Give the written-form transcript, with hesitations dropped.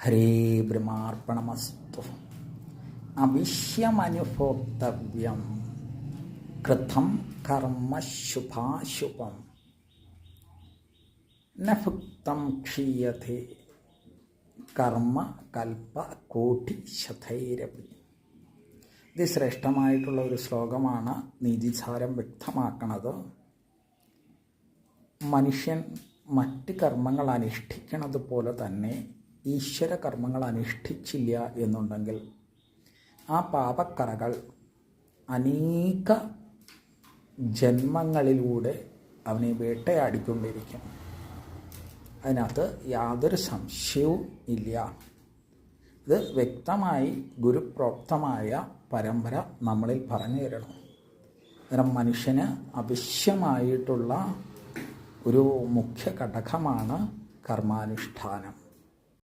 ഹരേ ബ്രഹ്മാർപ്പണമസ്തു. അവിശ്യമനുഭോക്തവ്യം കൃതം കർമ്മ ശുഭാശുഭം ന ഭുക്തം ക്ഷീയതേ കർമ്മ കൽപ്പ കോടി ശതൈരപി. ഇത് ശ്രേഷ്ഠമായിട്ടുള്ള ഒരു ശ്ലോകമാണ്. നീതിസാരം വ്യക്തമാക്കുന്നത് മനുഷ്യൻ മറ്റ് കർമ്മങ്ങൾ അനുഷ്ഠിക്കുന്നത് പോലെ തന്നെ ഈശ്വര കർമ്മങ്ങൾ അനുഷ്ഠിച്ചില്ല എന്നുണ്ടെങ്കിൽ ആ പാപക്കറകൾ അനേക ജന്മങ്ങളിലൂടെ അവനെ വേട്ടയാടിക്കൊണ്ടിരിക്കും. അതിനകത്ത് യാതൊരു സംശയവും ഇല്ല. ഇത് വ്യക്തമായി ഗുരുപ്രോക്തമായ പരമ്പര നമ്മളിൽ പറഞ്ഞു തരണം. അന്നേരം മനുഷ്യന് ആവശ്യമായിട്ടുള്ള ഒരു മുഖ്യ ഘടകമാണ് കർമാനുഷ്ഠാനം.